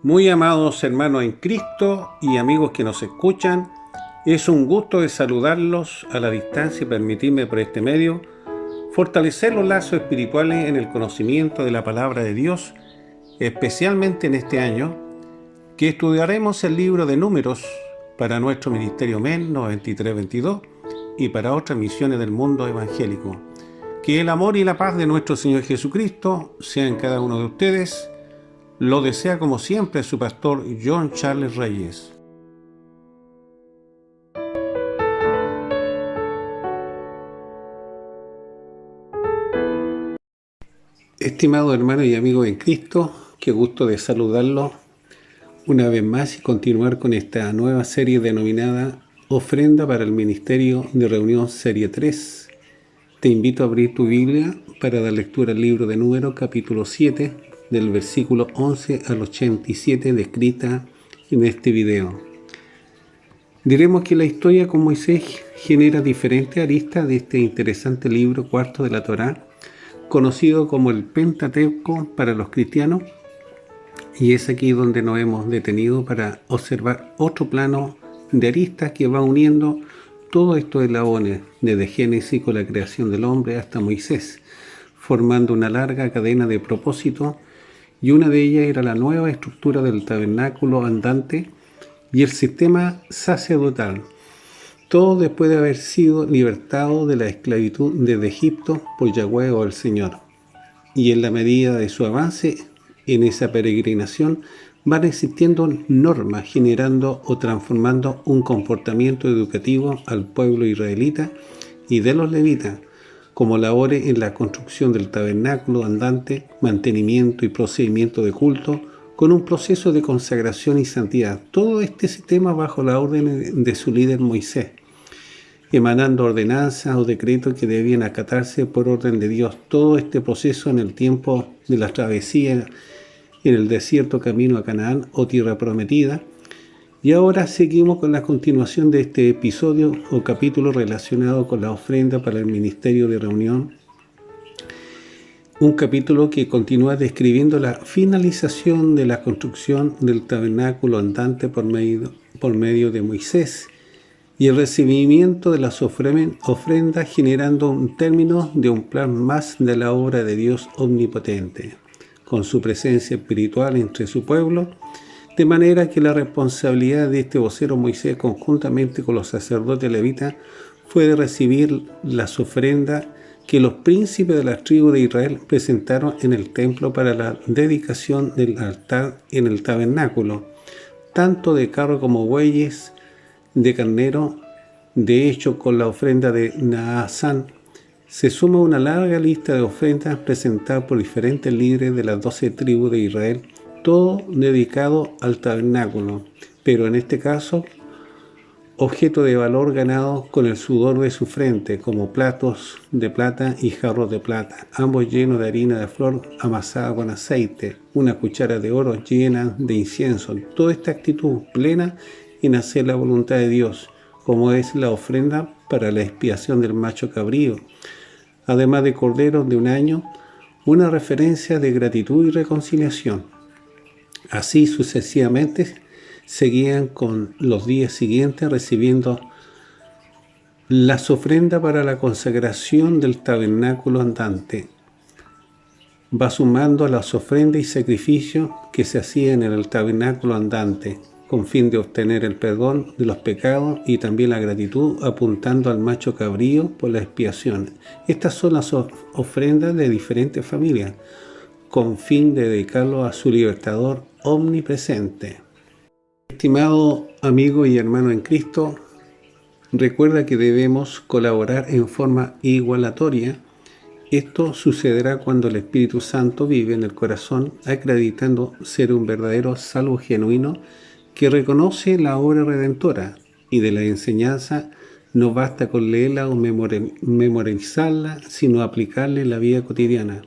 Muy amados hermanos en Cristo y amigos que nos escuchan, es un gusto de saludarlos a la distancia y permitirme por este medio fortalecer los lazos espirituales en el conocimiento de la palabra de Dios, especialmente en este año, que estudiaremos el libro de Números para nuestro Ministerio MEN 9322 y para otras misiones del mundo evangélico. Que el amor y la paz de nuestro Señor Jesucristo sean en cada uno de ustedes. Lo desea como siempre su pastor John Charles Reyes. Estimado hermano y amigo en Cristo, qué gusto de saludarlo una vez más y continuar con esta nueva serie denominada Ofrenda para el Ministerio de Reunión Serie 3. Te invito a abrir tu Biblia para dar lectura al libro de Números, capítulo 7, del versículo 11 al 87, descrita en este video. Diremos que la historia con Moisés genera diferentes aristas de este interesante libro cuarto de la Torá, conocido como el Pentateuco para los cristianos, y es aquí donde nos hemos detenido para observar otro plano de aristas que va uniendo todos estos eslabones, desde Génesis con la creación del hombre hasta Moisés, formando una larga cadena de propósitos, y una de ellas era la nueva estructura del tabernáculo andante y el sistema sacerdotal, todo después de haber sido libertado de la esclavitud desde Egipto por Yahweh o el Señor. Y en la medida de su avance en esa peregrinación van existiendo normas generando o transformando un comportamiento educativo al pueblo israelita y de los levitas, como labores en la construcción del tabernáculo andante, mantenimiento y procedimiento de culto, con un proceso de consagración y santidad. Todo este sistema bajo la orden de su líder Moisés, emanando ordenanzas o decretos que debían acatarse por orden de Dios. Todo este proceso en el tiempo de la travesía en el desierto camino a Canaán o tierra prometida. Y ahora seguimos con la continuación de este episodio o capítulo relacionado con la ofrenda para el ministerio de reunión. Un capítulo que continúa describiendo la finalización de la construcción del tabernáculo andante por medio de Moisés y el recibimiento de las ofrendas, generando un término de un plan más de la obra de Dios omnipotente, con su presencia espiritual entre su pueblo, de manera que la responsabilidad de este vocero Moisés, conjuntamente con los sacerdotes levitas, fue de recibir las ofrendas que los príncipes de la tribu de Israel presentaron en el templo para la dedicación del altar en el tabernáculo, tanto de carro como bueyes, de carnero. De hecho, con la ofrenda de Naasán se suma una larga lista de ofrendas presentadas por diferentes líderes de las 12 tribus de Israel, todo dedicado al tabernáculo, pero en este caso objeto de valor ganado con el sudor de su frente, como platos de plata y jarros de plata, ambos llenos de harina de flor amasada con aceite, una cuchara de oro llena de incienso. Toda esta actitud plena en hacer la voluntad de Dios, como es la ofrenda para la expiación del macho cabrío, además de corderos de un año, una referencia de gratitud y reconciliación. Así sucesivamente seguían con los días siguientes recibiendo las ofrendas para la consagración del tabernáculo andante. Va sumando a las ofrendas y sacrificios que se hacían en el tabernáculo andante, con fin de obtener el perdón de los pecados y también la gratitud, apuntando al macho cabrío por la expiación. Estas son las ofrendas de diferentes familias, con fin de dedicarlo a su libertador omnipresente. Estimado amigo y hermano en Cristo, recuerda que debemos colaborar en forma igualatoria. Esto sucederá cuando el Espíritu Santo vive en el corazón, acreditando ser un verdadero salvo genuino que reconoce la obra redentora, y de la enseñanza no basta con leerla o memorizarla, sino aplicarla en la vida cotidiana.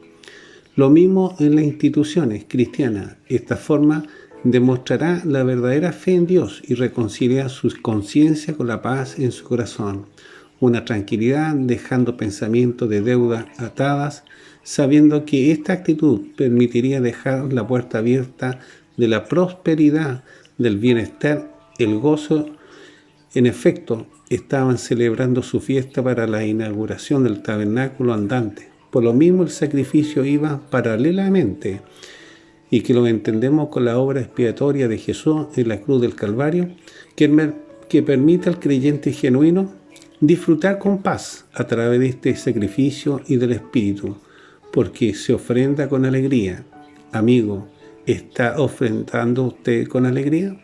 Lo mismo en las instituciones cristianas. Esta forma demostrará la verdadera fe en Dios y reconciliar su conciencia con la paz en su corazón. Una tranquilidad, dejando pensamientos de deuda atadas, sabiendo que esta actitud permitiría dejar la puerta abierta de la prosperidad, del bienestar, el gozo. En efecto, estaban celebrando su fiesta para la inauguración del tabernáculo andante. Por lo mismo el sacrificio iba paralelamente, y que lo entendemos con la obra expiatoria de Jesús en la cruz del Calvario, que permite al creyente genuino disfrutar con paz a través de este sacrificio y del Espíritu, porque se ofrenda con alegría. Amigo, ¿está ofrendando usted con alegría?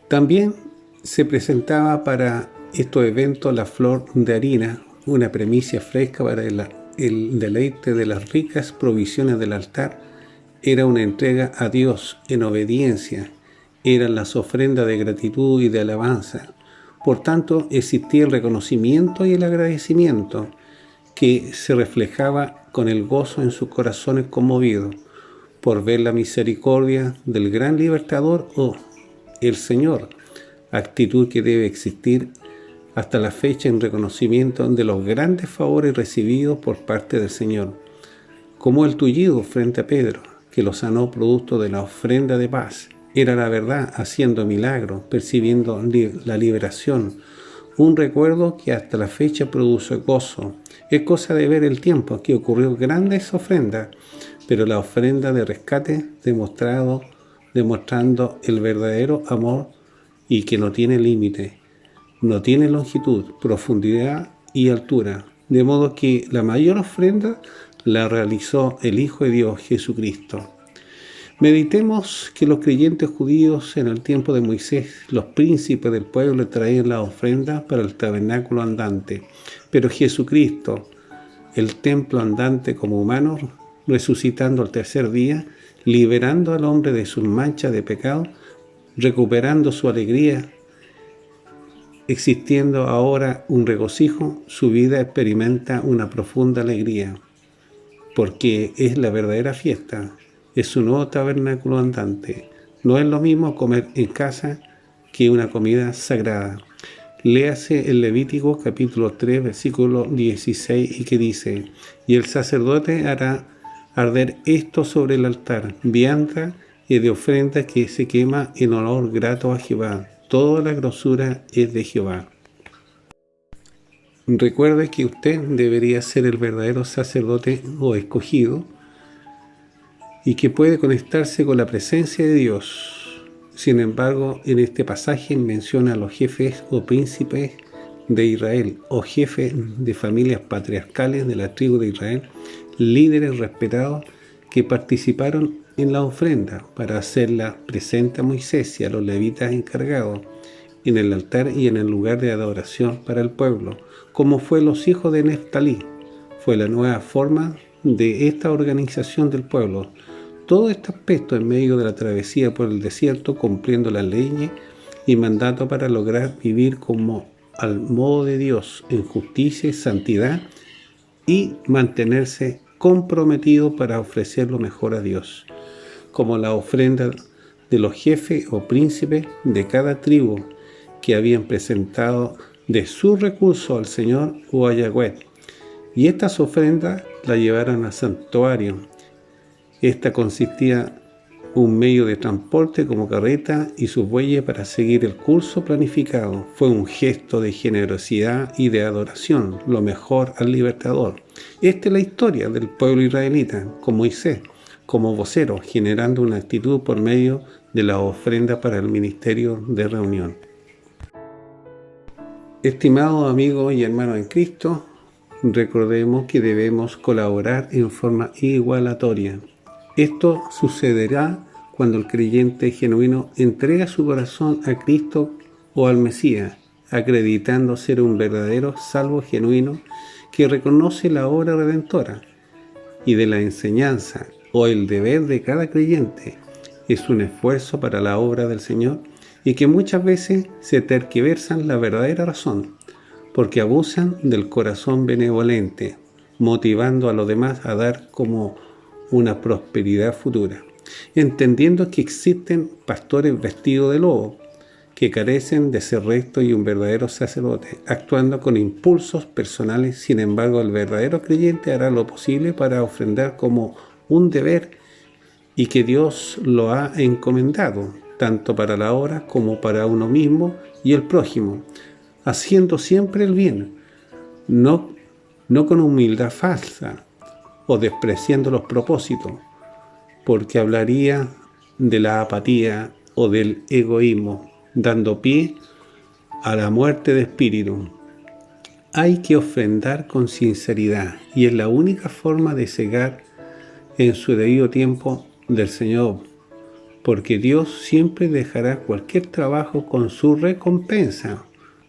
También se presentaba para estos eventos la flor de harina, una primicia fresca para el deleite de las ricas provisiones del altar. Era una entrega a Dios en obediencia, eran las ofrendas de gratitud y de alabanza. Por tanto, existía el reconocimiento y el agradecimiento que se reflejaba con el gozo en sus corazones conmovidos por ver la misericordia del gran libertador el Señor, actitud que debe existir hasta la fecha en reconocimiento de los grandes favores recibidos por parte del Señor, como el tullido frente a Pedro, que lo sanó producto de la ofrenda de paz. Era la verdad haciendo milagros, percibiendo la liberación, un recuerdo que hasta la fecha produce gozo. Es cosa de ver el tiempo que ocurrió grandes ofrendas, pero la ofrenda de rescate demostrando el verdadero amor y que no tiene límite, no tiene longitud, profundidad y altura, de modo que la mayor ofrenda la realizó el Hijo de Dios, Jesucristo. Meditemos que los creyentes judíos en el tiempo de Moisés, los príncipes del pueblo traían la ofrenda para el tabernáculo andante, pero Jesucristo, el templo andante como humano, resucitando al tercer día, liberando al hombre de sus manchas de pecado, recuperando su alegría, existiendo ahora un regocijo, su vida experimenta una profunda alegría, porque es la verdadera fiesta, es su nuevo tabernáculo andante. No es lo mismo comer en casa que una comida sagrada. Léase el Levítico capítulo 3, versículo 16, y que dice: y el sacerdote hará arder esto sobre el altar, vianda y de ofrenda que se quema en olor grato a Jehová. Toda la grosura es de Jehová. Recuerde que usted debería ser el verdadero sacerdote o escogido y que puede conectarse con la presencia de Dios. Sin embargo, en este pasaje menciona a los jefes o príncipes de Israel o jefes de familias patriarcales de la tribu de Israel, líderes respetados que participaron en la ofrenda para hacerla presente a Moisés y a los levitas encargados en el altar y en el lugar de adoración para el pueblo, como fue los hijos de Neftalí. Fue la nueva forma de esta organización del pueblo. Todo este aspecto en medio de la travesía por el desierto, cumpliendo las leyes y mandato para lograr vivir como al modo de Dios, en justicia y santidad, y mantenerse comprometido para ofrecer lo mejor a Dios, como la ofrenda de los jefes o príncipes de cada tribu que habían presentado de sus recursos al Señor o a Yahweh. Y estas ofrendas las llevaron al santuario. Esta consistía un medio de transporte como carreta y sus bueyes para seguir el curso planificado. Fue un gesto de generosidad y de adoración, lo mejor al libertador. Esta es la historia del pueblo israelita, con Moisés como vocero, generando una actitud por medio de la ofrenda para el ministerio de reunión. Estimados amigos y hermanos en Cristo, recordemos que debemos colaborar en forma igualatoria. Esto sucederá cuando el creyente genuino entrega su corazón a Cristo o al Mesías, acreditando ser un verdadero salvo genuino que reconoce la obra redentora y de la enseñanza o el deber de cada creyente. Es un esfuerzo para la obra del Señor y que muchas veces se tergiversan la verdadera razón, porque abusan del corazón benevolente, motivando a los demás a dar como una prosperidad futura, entendiendo que existen pastores vestidos de lobo, que carecen de ser recto y un verdadero sacerdote, actuando con impulsos personales. Sin embargo, el verdadero creyente hará lo posible para ofrendar como un deber y que Dios lo ha encomendado, tanto para la obra como para uno mismo y el prójimo, haciendo siempre el bien, no con humildad falsa o despreciando los propósitos, porque hablaría de la apatía o del egoísmo, dando pie a la muerte de espíritu. Hay que ofrendar con sinceridad y es la única forma de cegar en su debido tiempo del Señor, porque Dios siempre dejará cualquier trabajo con su recompensa,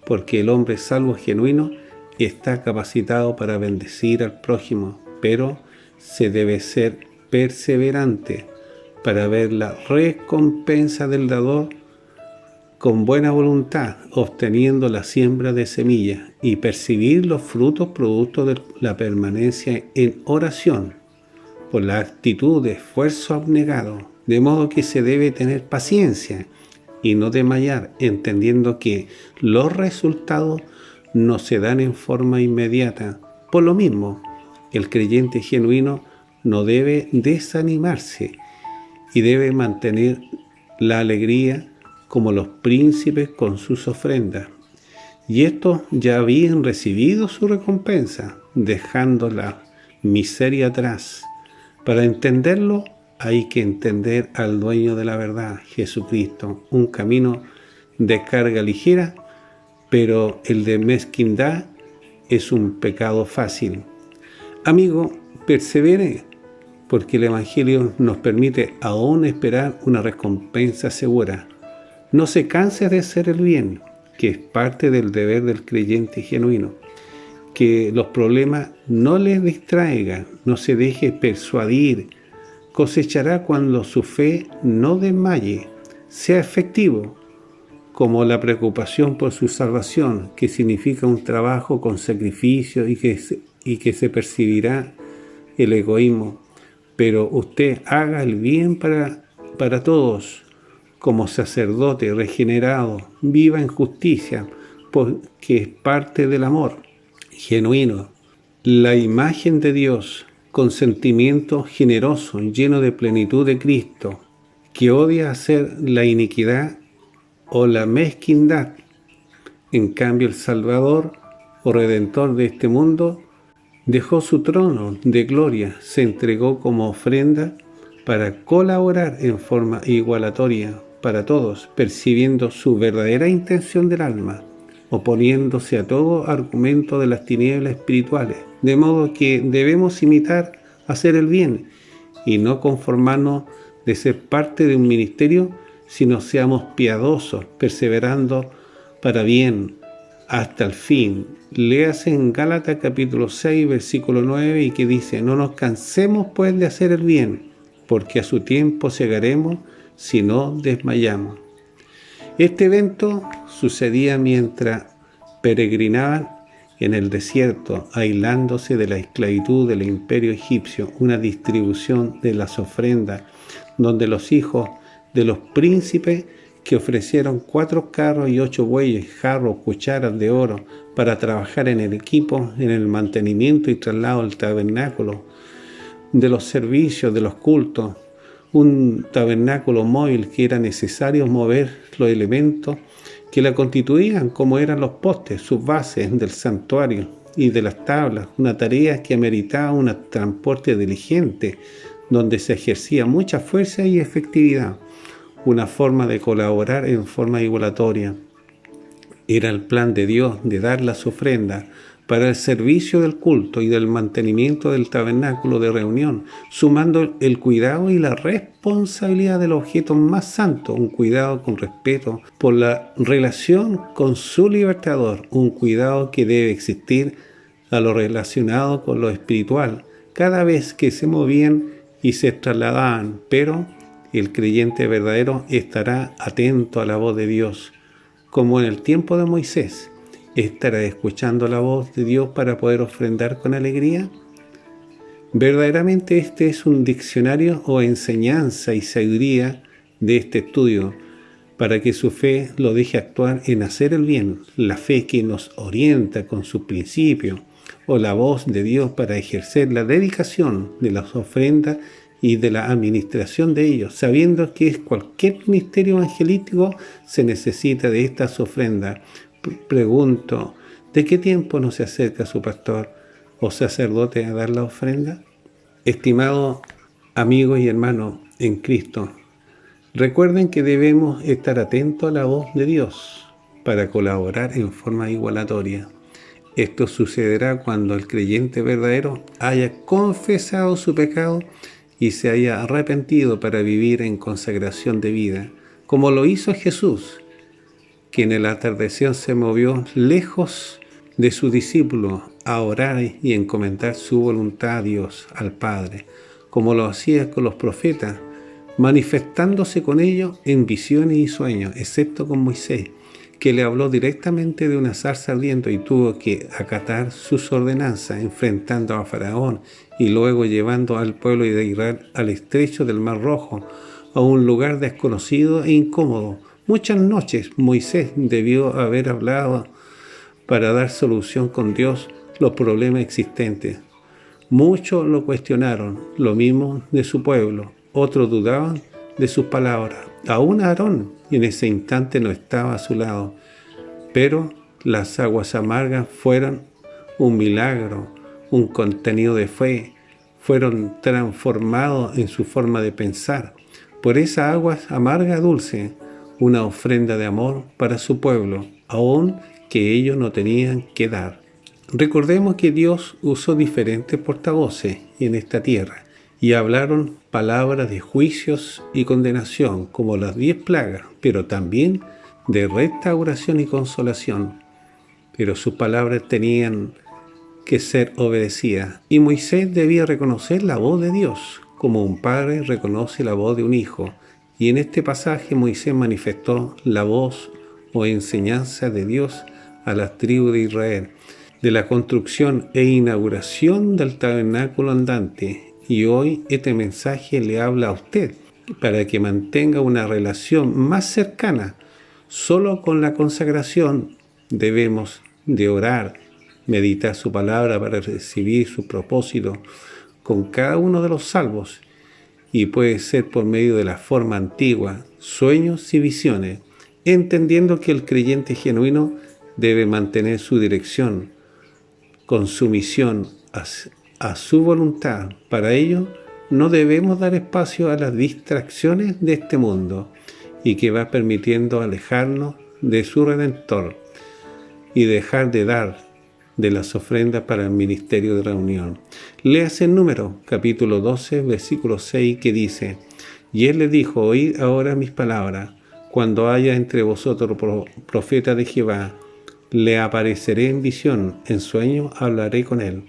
porque el hombre salvo genuino está capacitado para bendecir al prójimo, pero se debe ser perseverante para ver la recompensa del dador con buena voluntad, obteniendo la siembra de semillas y percibir los frutos producto de la permanencia en oración, por la actitud de esfuerzo abnegado, de modo que se debe tener paciencia y no desmayar, entendiendo que los resultados no se dan en forma inmediata. Por lo mismo, el creyente genuino no debe desanimarse y debe mantener la alegría como los príncipes con sus ofrendas. Y estos ya habían recibido su recompensa, dejando la miseria atrás. Para entenderlo, hay que entender al dueño de la verdad, Jesucristo, un camino de carga ligera, pero el de mezquindad es un pecado fácil. Amigo, persevere, porque el Evangelio nos permite aún esperar una recompensa segura. No se canse de hacer el bien, que es parte del deber del creyente genuino. Que los problemas no les distraigan, no se deje persuadir. Cosechará cuando su fe no desmaye, sea efectivo, como la preocupación por su salvación, que significa un trabajo con sacrificio y que se percibirá el egoísmo. Pero usted haga el bien para todos, como sacerdote regenerado, viva en justicia, porque es parte del amor genuino, la imagen de Dios, con sentimiento generoso, lleno de plenitud de Cristo, que odia hacer la iniquidad o la mezquindad. En cambio, el Salvador o Redentor de este mundo dejó su trono de gloria, se entregó como ofrenda para colaborar en forma igualatoria para todos, percibiendo su verdadera intención del alma, oponiéndose a todo argumento de las tinieblas espirituales, de modo que debemos imitar hacer el bien y no conformarnos de ser parte de un ministerio, sino seamos piadosos, perseverando para bien hasta el fin. Léase en Gálatas capítulo 6, versículo 9, y que dice: no nos cansemos pues de hacer el bien, porque a su tiempo segaremos si no desmayamos. Este evento sucedía mientras peregrinaban en el desierto, aislándose de la esclavitud del imperio egipcio, una distribución de las ofrendas, donde los hijos de los príncipes que ofrecieron 4 carros y 8 bueyes, jarros, cucharas de oro, para trabajar en el equipo, en el mantenimiento y traslado del tabernáculo, de los servicios, de los cultos, un tabernáculo móvil que era necesario mover los elementos que la constituían, como eran los postes, sus bases del santuario y de las tablas, una tarea que ameritaba un transporte diligente, donde se ejercía mucha fuerza y efectividad, una forma de colaborar en forma igualatoria. Era el plan de Dios de dar las ofrendas para el servicio del culto y del mantenimiento del tabernáculo de reunión, sumando el cuidado y la responsabilidad del objeto más santo, un cuidado con respeto por la relación con su libertador, un cuidado que debe existir a lo relacionado con lo espiritual, cada vez que se movían y se trasladaban, pero el creyente verdadero estará atento a la voz de Dios, como en el tiempo de Moisés. ¿Estará escuchando la voz de Dios para poder ofrendar con alegría? Verdaderamente este es un diccionario o enseñanza y sabiduría de este estudio, para que su fe lo deje actuar en hacer el bien, la fe que nos orienta con sus principios, o la voz de Dios para ejercer la dedicación de las ofrendas y de la administración de ellos, sabiendo que cualquier ministerio evangelístico se necesita de estas ofrendas. Pregunto, ¿de qué tiempo no se acerca su pastor o sacerdote a dar la ofrenda? Estimados amigos y hermanos en Cristo, recuerden que debemos estar atentos a la voz de Dios para colaborar en forma igualatoria. Esto sucederá cuando el creyente verdadero haya confesado su pecado y se haya arrepentido para vivir en consagración de vida, como lo hizo Jesús, que en el atardecer se movió lejos de sus discípulos a orar y encomendar su voluntad a Dios, al Padre, como lo hacía con los profetas, manifestándose con ellos en visiones y sueños, excepto con Moisés, que le habló directamente de una zarza ardiente y tuvo que acatar sus ordenanzas, enfrentando a Faraón y luego llevando al pueblo de Israel al estrecho del Mar Rojo, a un lugar desconocido e incómodo. Muchas noches Moisés debió haber hablado para dar solución con Dios los problemas existentes. Muchos lo cuestionaron, lo mismo de su pueblo. Otros dudaban de sus palabras. Aún Aarón en ese instante no estaba a su lado. Pero las aguas amargas fueron un milagro, un contenido de fe. Fueron transformados en su forma de pensar. Por esas aguas amargas dulces, una ofrenda de amor para su pueblo, aún que ellos no tenían que dar. Recordemos que Dios usó diferentes portavoces en esta tierra y hablaron palabras de juicios y condenación, como las 10 plagas, pero también de restauración y consolación. Pero sus palabras tenían que ser obedecidas, y Moisés debía reconocer la voz de Dios, como un padre reconoce la voz de un hijo. Y en este pasaje Moisés manifestó la voz o enseñanza de Dios a las tribus de Israel, de la construcción e inauguración del tabernáculo andante. Y hoy este mensaje le habla a usted para que mantenga una relación más cercana. Solo con la consagración debemos de orar, meditar su palabra para recibir su propósito con cada uno de los salvos, y puede ser por medio de la forma antigua, sueños y visiones, entendiendo que el creyente genuino debe mantener su dirección con sumisión a su voluntad. Para ello, no debemos dar espacio a las distracciones de este mundo y que va permitiendo alejarnos de su Redentor y dejar de dar de las ofrendas para el ministerio de reunión. Léase el Número, capítulo 12, versículo 6, que dice: Y él le dijo: Oíd ahora mis palabras. Cuando haya entre vosotros profeta de Jehová, le apareceré en visión, en sueño hablaré con él.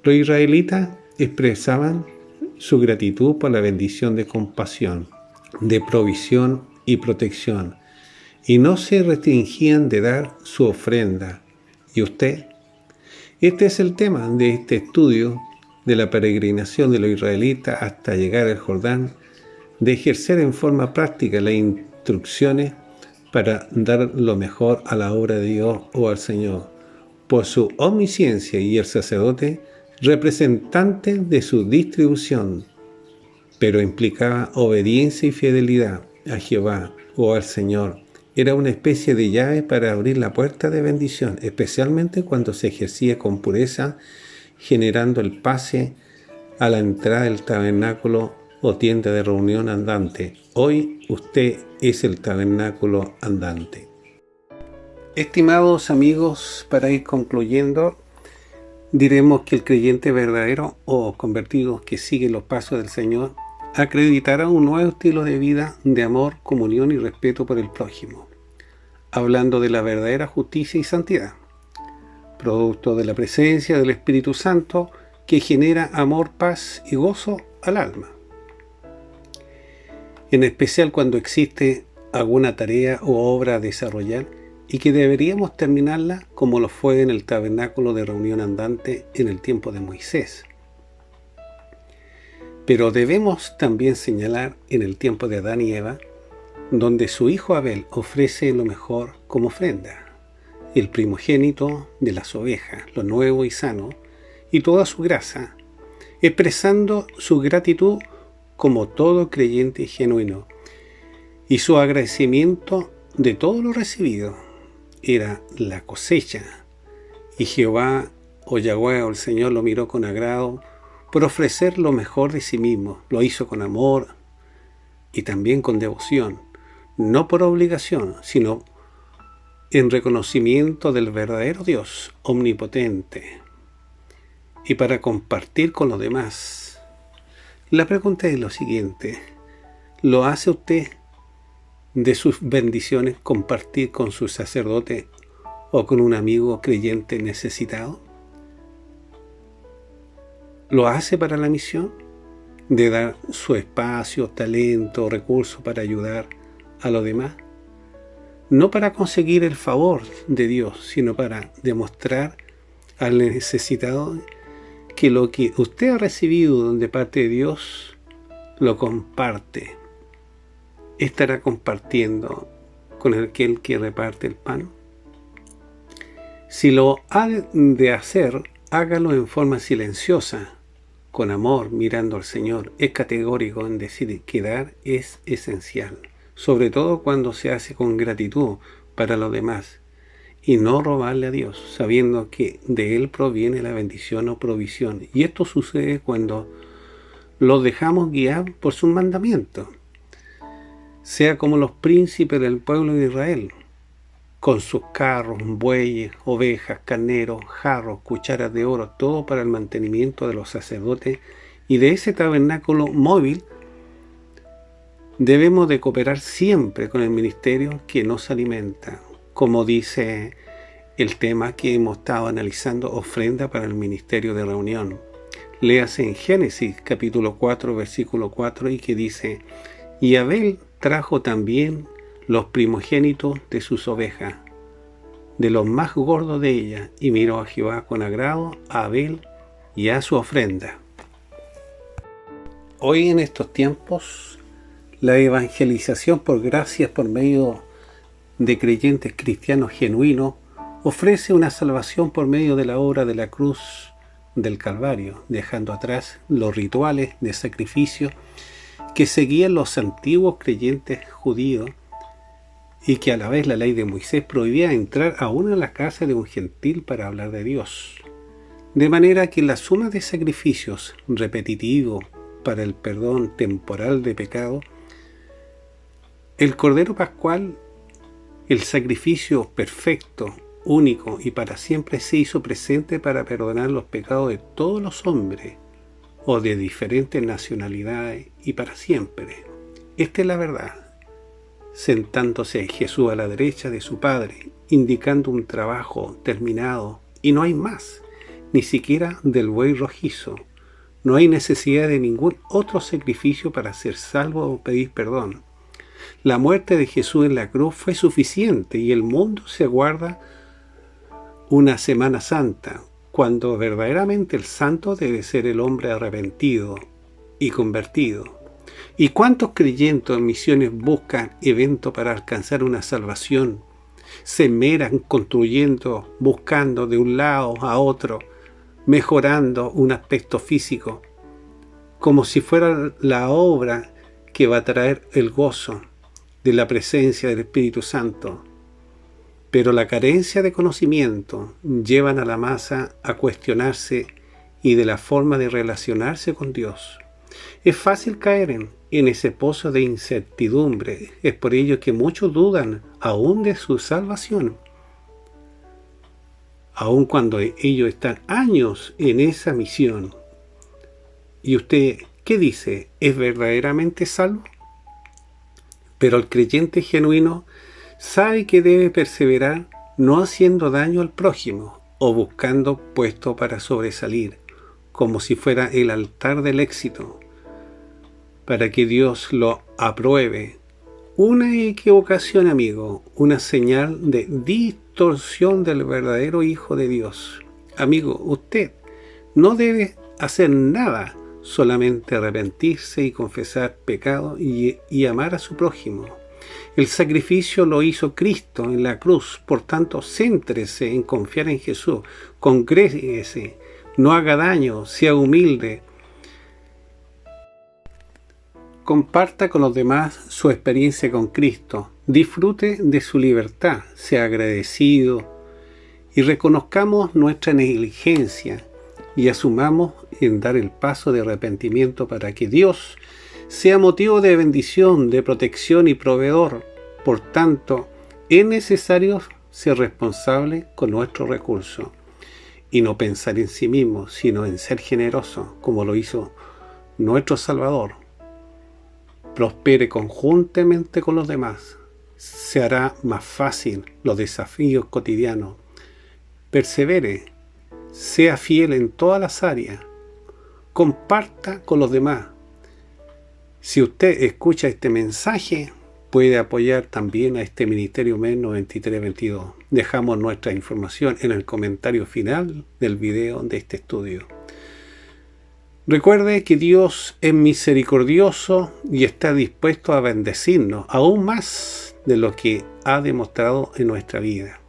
Los israelitas expresaban su gratitud por la bendición de compasión, de provisión y protección, y no se restringían de dar su ofrenda. ¿Y usted? Este es el tema de este estudio de la peregrinación de los israelitas hasta llegar al Jordán, de ejercer en forma práctica las instrucciones para dar lo mejor a la obra de Dios o al Señor, por su omnisciencia, y el sacerdote representante de su distribución, pero implicaba obediencia y fidelidad a Jehová o al Señor. Era una especie de llave para abrir la puerta de bendición, especialmente cuando se ejercía con pureza, generando el pase a la entrada del tabernáculo o tienda de reunión andante. Hoy usted es el tabernáculo andante. Estimados amigos, para ir concluyendo, diremos que el creyente verdadero o convertido que sigue los pasos del Señor acreditará un nuevo estilo de vida de amor, comunión y respeto por el prójimo, hablando de la verdadera justicia y santidad, producto de la presencia del Espíritu Santo que genera amor, paz y gozo al alma. En especial cuando existe alguna tarea o obra a desarrollar y que deberíamos terminarla como lo fue en el tabernáculo de reunión andante en el tiempo de Moisés. Pero debemos también señalar en el tiempo de Adán y Eva, donde su hijo Abel ofrece lo mejor como ofrenda, el primogénito de las ovejas, lo nuevo y sano, y toda su grasa, expresando su gratitud como todo creyente genuino. Y su agradecimiento de todo lo recibido era la cosecha. Y Jehová, o Yahweh, o el Señor, lo miró con agrado por ofrecer lo mejor de sí mismo. Lo hizo con amor y también con devoción, no por obligación, sino en reconocimiento del verdadero Dios omnipotente y para compartir con los demás. La pregunta es lo siguiente: ¿lo hace usted de sus bendiciones compartir con su sacerdote o con un amigo creyente necesitado? ¿Lo hace para la misión de dar su espacio, talento, recursos para ayudar a los demás? No para conseguir el favor de Dios, sino para demostrar al necesitado que lo que usted ha recibido de parte de Dios lo comparte. ¿Estará compartiendo con aquel que reparte el pan? Si lo ha de hacer, hágalo en forma silenciosa, con amor, mirando al Señor. Es categórico en decir que dar es esencial, sobre todo cuando se hace con gratitud para los demás, y no robarle a Dios, sabiendo que de Él proviene la bendición o provisión. Y esto sucede cuando los dejamos guiar por sus mandamientos, sea como los príncipes del pueblo de Israel, con sus carros, bueyes, ovejas, carneros, jarros, cucharas de oro, todo para el mantenimiento de los sacerdotes y de ese tabernáculo móvil. Debemos de cooperar siempre con el ministerio que nos alimenta, como dice el tema que hemos estado analizando, ofrenda para el ministerio de reunión. Léase en Génesis capítulo 4, versículo 4, y que dice: y Abel trajo también los primogénitos de sus ovejas, de los más gordos de ellas, y miró a Jehová con agrado a Abel y a su ofrenda. Hoy en estos tiempos, la evangelización por gracias por medio de creyentes cristianos genuinos ofrece una salvación por medio de la obra de la cruz del Calvario, dejando atrás los rituales de sacrificio que seguían los antiguos creyentes judíos y que a la vez la ley de Moisés prohibía entrar aún a la casa de un gentil para hablar de Dios. De manera que la suma de sacrificios repetitivos para el perdón temporal de pecado, el Cordero Pascual, el sacrificio perfecto, único y para siempre, se hizo presente para perdonar los pecados de todos los hombres o de diferentes nacionalidades y para siempre. Esta es la verdad, sentándose Jesús a la derecha de su Padre, indicando un trabajo terminado, y no hay más, ni siquiera del buey rojizo. No hay necesidad de ningún otro sacrificio para ser salvo o pedir perdón. La muerte de Jesús en la cruz fue suficiente y el mundo se aguarda una Semana Santa, cuando verdaderamente el santo debe ser el hombre arrepentido y convertido. ¿Y cuántos creyentes en misiones buscan eventos para alcanzar una salvación? Se esmeran construyendo, buscando de un lado a otro, mejorando un aspecto físico, como si fuera la obra que va a traer el gozo de la presencia del Espíritu Santo. Pero la carencia de conocimiento llevan a la masa a cuestionarse y de la forma de relacionarse con Dios. Es fácil caer en ese pozo de incertidumbre. Es por ello que muchos dudan aún de su salvación, aun cuando ellos están años en esa misión. ¿Y usted qué dice? ¿Es verdaderamente salvo? Pero el creyente genuino sabe que debe perseverar no haciendo daño al prójimo o buscando puesto para sobresalir, como si fuera el altar del éxito, para que Dios lo apruebe. Una equivocación, amigo, una señal de distorsión del verdadero Hijo de Dios. Amigo, usted no debe hacer nada, solamente arrepentirse y confesar pecado y amar a su prójimo. El sacrificio lo hizo Cristo en la cruz, por tanto, céntrese en confiar en Jesús, congréguese, no haga daño, sea humilde. Comparta con los demás su experiencia con Cristo. Disfrute de su libertad. Sea agradecido y reconozcamos nuestra negligencia y asumamos en dar el paso de arrepentimiento para que Dios sea motivo de bendición, de protección y proveedor. Por tanto, es necesario ser responsable con nuestros recursos y no pensar en sí mismo, sino en ser generoso, como lo hizo nuestro Salvador. Prospere conjuntamente con los demás. Se hará más fácil los desafíos cotidianos. Persevere. Sea fiel en todas las áreas. Comparta con los demás. Si usted escucha este mensaje, puede apoyar también a este Ministerio MEN 9322. Dejamos nuestra información en el comentario final del video de este estudio. Recuerde que Dios es misericordioso y está dispuesto a bendecirnos aún más de lo que ha demostrado en nuestra vida.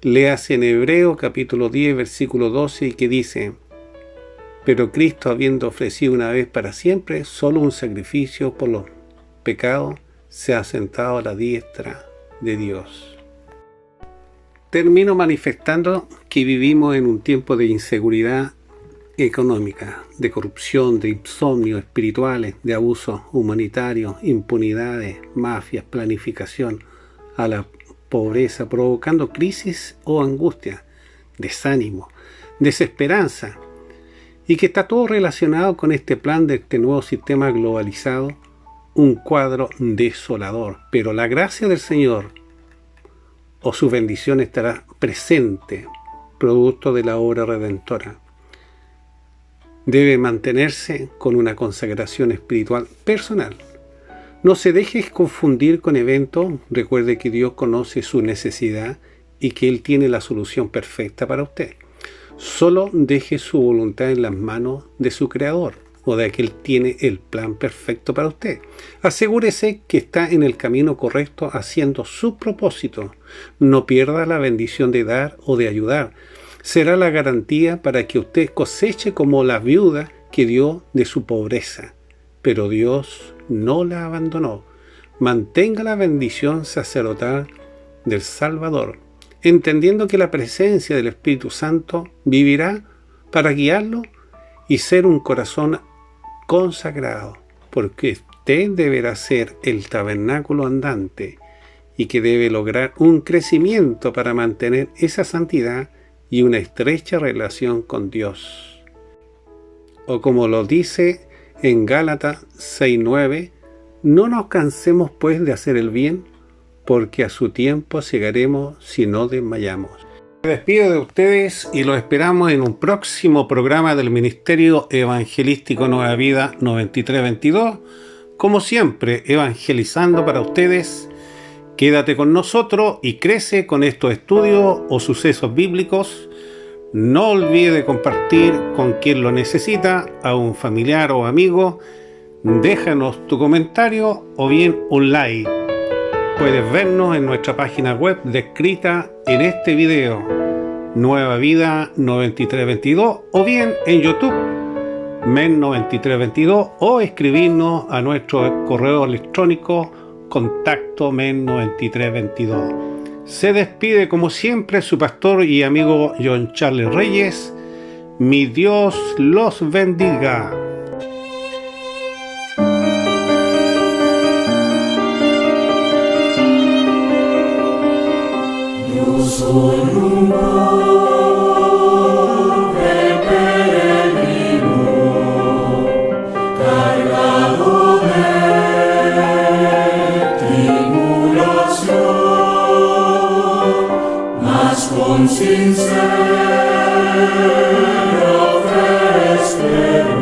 Léase en Hebreo capítulo 10 versículo 12 que dice: pero Cristo, habiendo ofrecido una vez para siempre solo un sacrificio por los pecados, se ha sentado a la diestra de Dios. Termino manifestando que vivimos en un tiempo de inseguridad económica, de corrupción, de insomnios espirituales, de abusos humanitarios, impunidades, mafias, planificación a la pobreza, provocando crisis o angustia, desánimo, desesperanza, y que está todo relacionado con este plan de este nuevo sistema globalizado, un cuadro desolador. Pero la gracia del Señor o su bendición estará presente, producto de la obra redentora. Debe mantenerse con una consagración espiritual personal. No se deje confundir con eventos. Recuerde que Dios conoce su necesidad y que Él tiene la solución perfecta para usted. Solo deje su voluntad en las manos de su Creador, o de que Él tiene el plan perfecto para usted. Asegúrese que está en el camino correcto haciendo su propósito. No pierda la bendición de dar o de ayudar. Será la garantía para que usted coseche como la viuda que dio de su pobreza. Pero Dios no la abandonó. Mantenga la bendición sacerdotal del Salvador, entendiendo que la presencia del Espíritu Santo vivirá para guiarlo y ser un corazón consagrado, porque usted deberá ser el tabernáculo andante y que debe lograr un crecimiento para mantener esa santidad y una estrecha relación con Dios. O como lo dice en Gálatas 6:9, no nos cansemos pues de hacer el bien, porque a su tiempo llegaremos si no desmayamos. Me despido de ustedes y los esperamos en un próximo programa del Ministerio Evangelístico Nueva Vida 9322. Como siempre, evangelizando para ustedes. Quédate con nosotros y crece con estos estudios o sucesos bíblicos. No olvide de compartir con quien lo necesita, a un familiar o amigo. Déjanos tu comentario o bien un like. Puedes vernos en nuestra página web descrita en este video, Nueva Vida 9322, o bien en YouTube, MEN 9322, o escribirnos a nuestro correo electrónico contacto men9322. Se despide como siempre su pastor y amigo John Charles Reyes. Mi Dios los bendiga. Yo soy un pobre peregrino, cargado de tribulación, mas con sincera fe espero